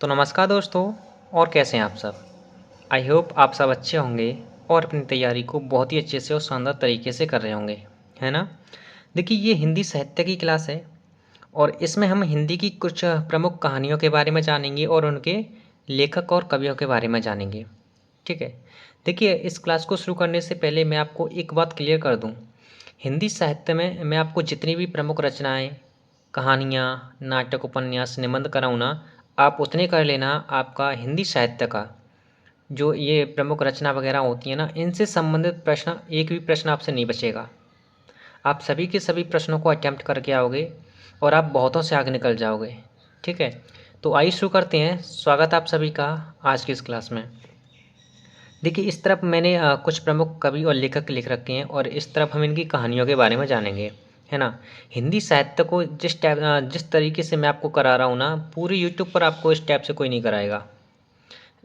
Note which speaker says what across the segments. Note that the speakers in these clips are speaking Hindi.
Speaker 1: तो नमस्कार दोस्तों। और कैसे हैं आप सब। आई होप आप सब अच्छे होंगे और अपनी तैयारी को बहुत ही अच्छे से और शानदार तरीके से कर रहे होंगे, है ना। देखिए, ये हिंदी साहित्य की क्लास है और इसमें हम हिंदी की कुछ प्रमुख कहानियों के बारे में जानेंगे और उनके लेखक और कवियों के बारे में जानेंगे। ठीक है। देखिए, इस क्लास को शुरू करने से पहले मैं आपको एक बात क्लियर कर दूं। हिंदी साहित्य में मैं आपको जितनी भी प्रमुख रचनाएं, कहानियाँ, नाटक, उपन्यास, निबंध कराऊँ ना, आप उतने कर लेना। आपका हिंदी साहित्य का जो ये प्रमुख रचना वगैरह होती है ना, इनसे संबंधित प्रश्न, एक भी प्रश्न आपसे नहीं बचेगा। आप सभी के सभी प्रश्नों को अटेम्प्ट करके आओगे और आप बहुतों से आगे निकल जाओगे। ठीक है। तो आइए शुरू करते हैं। स्वागत है आप सभी का आज की इस क्लास में। देखिए, इस तरफ मैंने कुछ प्रमुख कवि और लेखक लिख रखे हैं और इस तरफ हम इनकी कहानियों के बारे में जानेंगे, है ना। हिंदी साहित्य को जिस तरीके से मैं आपको करा रहा हूँ ना, पूरे यूट्यूब पर आपको इस टाइप से कोई नहीं कराएगा।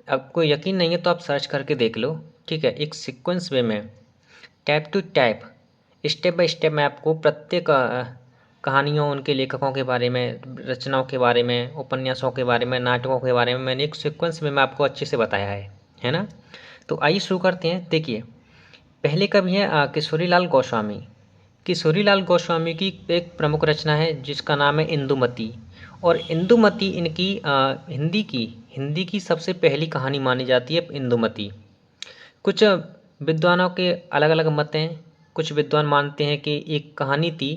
Speaker 1: आपको यकीन नहीं है तो आप सर्च करके देख लो। ठीक है। एक सीक्वेंस वे में, tap to tap, step by step मैं आपको प्रत्येक कहानियों, उनके लेखकों के बारे में, रचनाओं के बारे में, उपन्यासों के बारे में, नाटकों के बारे में मैंने एक सीक्वेंस में मैं आपको अच्छे से बताया है ना। तो आइए शुरू करते हैं। देखिए, पहले कवि हैं किशोरीलाल गोस्वामी। किशोरीलाल गोस्वामी की एक प्रमुख रचना है जिसका नाम है इंदुमती। और इंदुमती इनकी हिंदी की सबसे पहली कहानी मानी जाती है इंदुमती। कुछ विद्वानों के अलग अलग मत हैं। कुछ विद्वान मानते हैं कि एक कहानी थी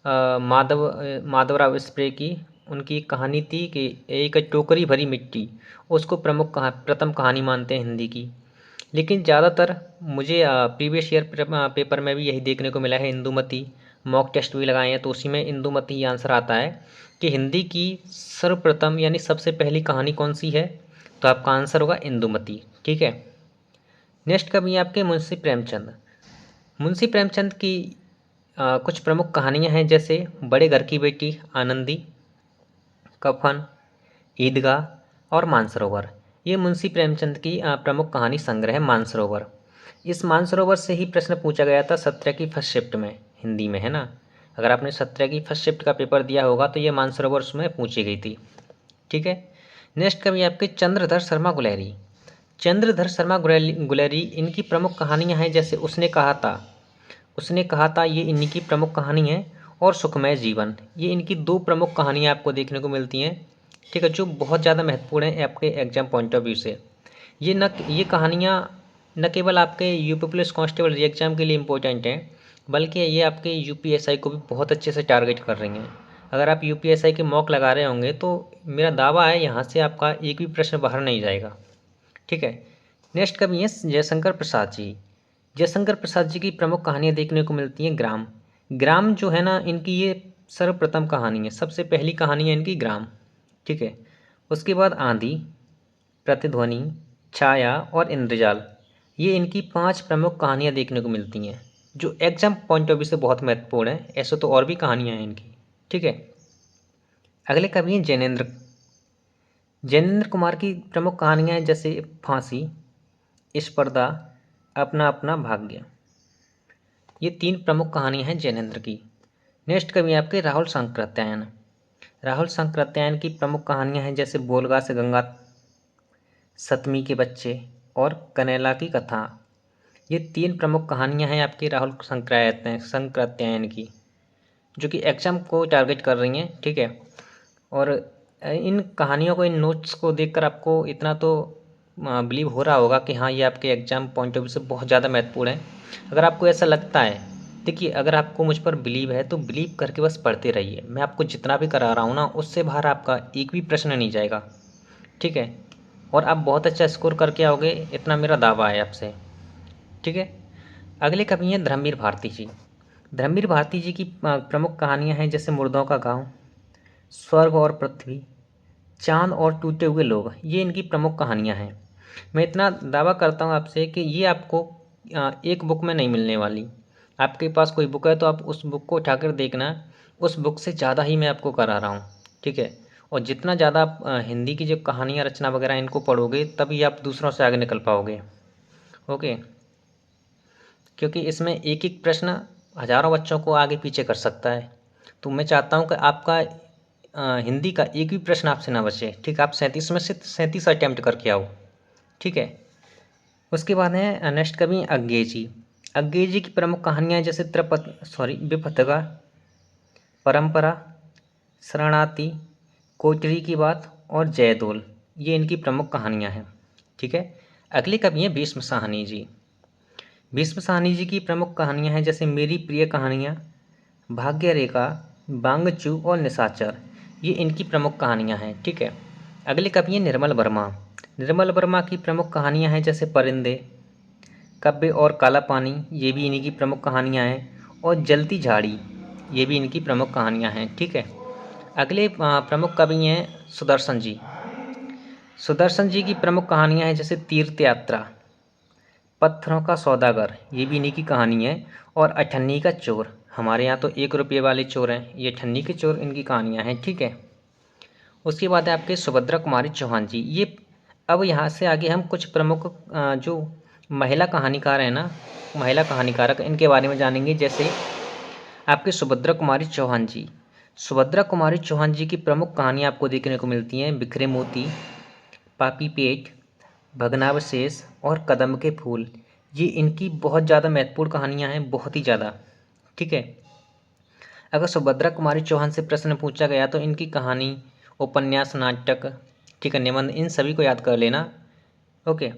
Speaker 1: माधवराव स्प्रे की। उनकी एक कहानी थी कि एक टोकरी भरी मिट्टी, उसको प्रथम कहानी मानते हैं हिंदी की। लेकिन ज़्यादातर मुझे प्रीवियस ईयर पेपर में भी यही देखने को मिला है, इंदुमती। मॉक टेस्ट भी लगाए हैं तो उसी में इंदुमती ही आंसर आता है कि हिंदी की सर्वप्रथम यानी सबसे पहली कहानी कौन सी है। तो आपका आंसर होगा इंदुमती। ठीक है। नेक्स्ट कवि हैं आपके मुंशी प्रेमचंद। मुंशी प्रेमचंद की कुछ प्रमुख कहानियां हैं जैसे बड़े घर की बेटी, आनंदी, कफन, ईदगाह और मानसरोवर। ये मुंशी प्रेमचंद की प्रमुख कहानी संग्रह है मानसरोवर। इस मानसरोवर से ही प्रश्न पूछा गया था 17 की फर्स्ट शिफ्ट में, हिंदी में, है ना। अगर आपने 17 की फर्स्ट शिफ्ट का पेपर दिया होगा तो ये मानसरोवर उसमें पूछी गई थी। ठीक है। नेक्स्ट कवि आपके चंद्रधर शर्मा गुलेरी। चंद्रधर शर्मा गुलेरी इनकी प्रमुख कहानियां हैं जैसे उसने कहा था, ये इनकी प्रमुख कहानी है। और सुखमय जीवन, ये इनकी दो प्रमुख कहानियां आपको देखने को मिलती हैं। ठीक है। जो बहुत ज़्यादा महत्वपूर्ण है आपके एग्जाम पॉइंट ऑफ व्यू से। ये कहानियाँ न केवल आपके यूपी पुलिस कांस्टेबल एग्जाम के लिए इम्पोर्टेंट हैं, बल्कि ये आपके यूपीएसआई को भी बहुत अच्छे से टारगेट कर रही हैं। अगर आप यूपीएसआई के मॉक लगा रहे होंगे तो मेरा दावा है यहाँ से आपका एक भी प्रश्न बाहर नहीं जाएगा। ठीक है। नेक्स्ट कवि हैं जयशंकर प्रसाद जी। जयशंकर प्रसाद जी की प्रमुख कहानियाँ देखने को मिलती हैं ग्राम। ग्राम जो है ना, इनकी ये सर्वप्रथम कहानी है, सबसे पहली कहानी है इनकी ग्राम। ठीक है। उसके बाद आंधी, प्रतिध्वनि, छाया और इंद्रजाल, ये इनकी 5 प्रमुख कहानियाँ देखने को मिलती हैं जो एग्जाम पॉइंट ऑफ व्यू से बहुत महत्वपूर्ण है। ऐसे तो और भी कहानियाँ हैं इनकी। ठीक है। अगले कवि हैं जैनेन्द्र। जैनेन्द्र कुमार की प्रमुख कहानियाँ हैं जैसे फांसी, स्पर्धा, अपना अपना भाग्य। ये 3 प्रमुख कहानियाँ हैं जैनेन्द्र की। नेक्स्ट कवि हैं आपके राहुल सांकृत्यायन। राहुल सांकृत्यायन की प्रमुख कहानियाँ हैं जैसे बोलगा से गंगा, सतमी के बच्चे और कनैला की कथा। ये 3 प्रमुख कहानियाँ हैं आपकी राहुल सांकृत्यायन की, जो कि एग्जाम को टारगेट कर रही हैं। ठीक है। और इन कहानियों को, इन नोट्स को देखकर आपको इतना तो बिलीव हो रहा होगा कि हाँ, ये आपके एग्जाम पॉइंट ऑफ व्यू से बहुत ज़्यादा महत्वपूर्ण है। अगर आपको ऐसा लगता है, देखिए, अगर आपको मुझ पर बिलीव है तो बिलीव करके बस पढ़ते रहिए। मैं आपको जितना भी करा रहा हूँ ना, उससे बाहर आपका एक भी प्रश्न नहीं जाएगा। ठीक है। और आप बहुत अच्छा स्कोर करके आओगे, इतना मेरा दावा है आपसे। ठीक है। अगले कवि हैं धर्मवीर भारती जी। धर्मवीर भारती जी की प्रमुख कहानियाँ हैं जैसे मुर्दों का गांव, स्वर्ग और पृथ्वी, चांद और टूटे हुए लोग। ये इनकी प्रमुख कहानियाँ हैं। मैं इतना दावा करता हूँ आपसे कि ये आपको एक बुक में नहीं मिलने वाली। आपके पास कोई बुक है तो आप उस बुक को उठाकर देखना, उस बुक से ज़्यादा ही मैं आपको करा रहा हूँ। ठीक है। और जितना ज़्यादा आप हिंदी की जो कहानियाँ, रचना वगैरह इनको पढ़ोगे तभी आप दूसरों से आगे निकल पाओगे। ओके। क्योंकि इसमें एक एक प्रश्न हज़ारों बच्चों को आगे पीछे कर सकता है। तो मैं चाहता हूँ कि आपका हिंदी का एक भी प्रश्न आपसे ना बचे। ठीक, आप 37 में से 37 अटैम्प्ट करके आओ। ठीक है। उसके बाद है नेक्स्ट कवि अज्ञेय जी। अज्ञेय जी की प्रमुख कहानियाँ जैसे विपथगा, परंपरा, शरणार्थी, कोटरी की बात और जयदोल, ये इनकी प्रमुख कहानियाँ हैं। ठीक है। अगले कवि हैं भीष्म साहनी जी। भीष्म साहनी जी की प्रमुख कहानियाँ हैं जैसे मेरी प्रिय कहानियाँ, भाग्य रेखा, बांगचू और निशाचर, ये इनकी प्रमुख कहानियाँ हैं। ठीक है। अगले कवि हैं निर्मल वर्मा। निर्मल वर्मा की प्रमुख कहानियाँ हैं जैसे परिंदे, कव्य और काला पानी, ये भी इन्हीं की प्रमुख कहानियाँ हैं। और जलती झाड़ी, ये भी इनकी प्रमुख कहानियाँ हैं। ठीक है। अगले प्रमुख कवि हैं सुदर्शन जी। सुदर्शन जी की प्रमुख कहानियाँ हैं जैसे तीर्थ यात्रा, पत्थरों का सौदागर, ये भी इन्हीं की कहानी है। और अठन्नी का चोर, हमारे यहाँ तो 1 रुपये वाले चोर हैं, ये अठन्नी के चोर इनकी कहानियाँ हैं। ठीक है। उसके बाद है आपके सुभद्रा कुमारी चौहान जी। ये अब यहाँ से आगे हम कुछ प्रमुख जो महिला कहानीकार हैं ना, महिला कहानीकारक, इनके बारे में जानेंगे। जैसे आपके सुभद्रा कुमारी चौहान जी। सुभद्रा कुमारी चौहान जी की प्रमुख कहानियाँ आपको देखने को मिलती हैं बिखरे मोती, पापी पेट, भग्नावशेष और कदम के फूल, ये इनकी बहुत ज़्यादा महत्वपूर्ण कहानियाँ हैं, बहुत ही ज़्यादा। ठीक है। अगर सुभद्रा कुमारी चौहान से प्रश्न पूछा गया तो इनकी कहानी, उपन्यास, नाटक, ठीक है, निबंध, इन सभी को याद कर लेना। ओके।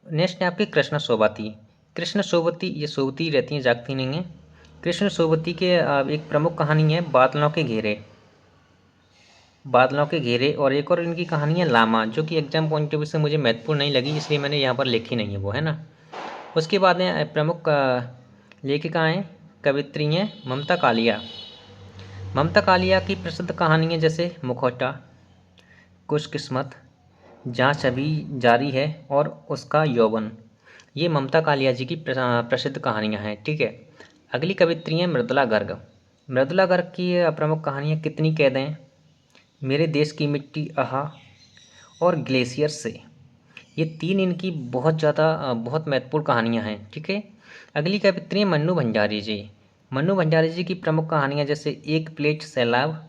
Speaker 1: नेक्स्ट है आपकी कृष्ण सोबती। कृष्ण सोबती, ये सोबती रहती हैं, जागती नहीं हैं। कृष्ण सोबती के एक प्रमुख कहानी है बादलों के घेरे। बादलों के घेरे, और एक और इनकी कहानी है लामा, जो कि एग्जाम पॉइंट ऑफ व्यू से मुझे महत्वपूर्ण नहीं लगी, इसलिए मैंने यहाँ पर लिखी नहीं है वो, है ना। उसके बाद में प्रमुख लेखिकाएँ, कवित्री हैं ममता कालिया। ममता कालिया की प्रसिद्ध कहानियाँ जैसे मुखौटा, खुशकिस्मत, जांच अभी जारी है और उसका यौवन, ये ममता कालिया जी की प्रसिद्ध कहानियाँ हैं। ठीक है। अगली कवित्री हैं मृदुला गर्ग। मृदुला गर्ग की प्रमुख कहानियाँ कितनी कैदें, मेरे देश की मिट्टी, आहा और ग्लेशियर से, ये 3 इनकी बहुत ज़्यादा बहुत महत्वपूर्ण कहानियाँ हैं। ठीक है। अगली कवित्री हैं मन्नू भंडारी जी। मन्नू भंडारी जी की प्रमुख कहानियाँ जैसे एक प्लेट सैलाब,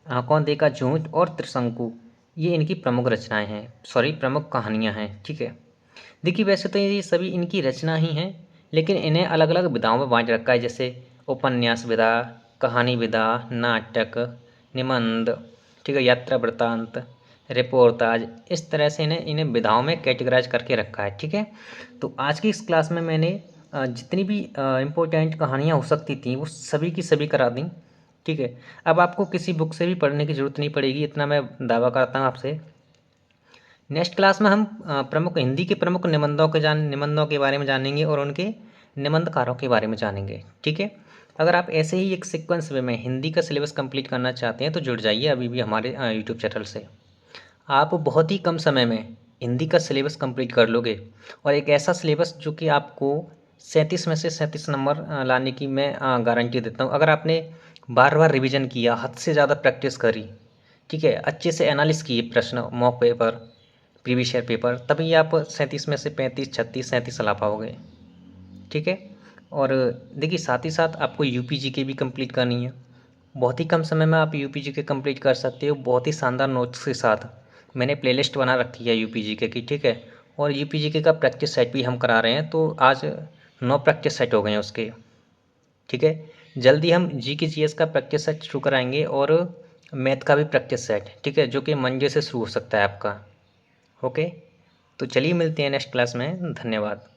Speaker 1: आंखों देखा झूठ और त्रिशंकु, ये इनकी प्रमुख रचनाएं हैं, प्रमुख कहानियाँ हैं। ठीक है। देखिए वैसे तो ये सभी इनकी रचना ही हैं, लेकिन इन्हें अलग अलग विधाओं में बांट रखा है, जैसे उपन्यास विधा, कहानी विधा, नाटक, निबंध, ठीक है, यात्रा वृत्तांत, रिपोर्टाज, इस तरह से इन्हें विधाओं में कैटेगराइज करके रखा है। ठीक है। तो आज की इस क्लास में मैंने जितनी भी इम्पोर्टेंट कहानियाँ हो सकती थी वो सभी की सभी करा दी। ठीक है। अब आपको किसी बुक से भी पढ़ने की ज़रूरत नहीं पड़ेगी, इतना मैं दावा करता हूँ आपसे। नेक्स्ट क्लास में हम प्रमुख हिंदी के प्रमुख निबंधों के बारे में जानेंगे और उनके निबंधकारों के बारे में जानेंगे। ठीक है। अगर आप ऐसे ही एक सीक्वेंस वे में हिंदी का सिलेबस कंप्लीट करना चाहते हैं तो जुड़ जाइए अभी भी हमारे यूट्यूब चैनल से। आप बहुत ही कम समय में हिंदी का सिलेबस कंप्लीट कर लोगे, और एक ऐसा सिलेबस जो कि आपको 37 में से 37 नंबर लाने की मैं गारंटी देता हूँ। अगर आपने बार बार रिवीजन किया, हद से ज़्यादा प्रैक्टिस करी, ठीक है, अच्छे से एनालिस किए प्रश्न, mock paper, previous year paper, तभी आप 37 में से 35, 36, 37 ला पाओगे। ठीक है। और देखिए साथ ही साथ आपको यूपीजीके भी कंप्लीट करनी है। बहुत ही कम समय में आप यूपीजीके कंप्लीट कर सकते हो, बहुत ही शानदार नोट्स के साथ। मैंने प्लेलिस्ट बना रखी है यूपीजीके की। ठीक है। और यूपीजीके का प्रैक्टिस सेट भी हम करा रहे हैं, तो आज 9 प्रैक्टिस सेट हो गए हैं उसके। ठीक है। जल्दी हम जीके जीएस का प्रैक्टिस सेट शुरू कराएंगे और मैथ का भी प्रैक्टिस सेट, ठीक है, जो कि मंडे से शुरू हो सकता है आपका। ओके। तो चलिए मिलते हैं नेक्स्ट क्लास में। धन्यवाद।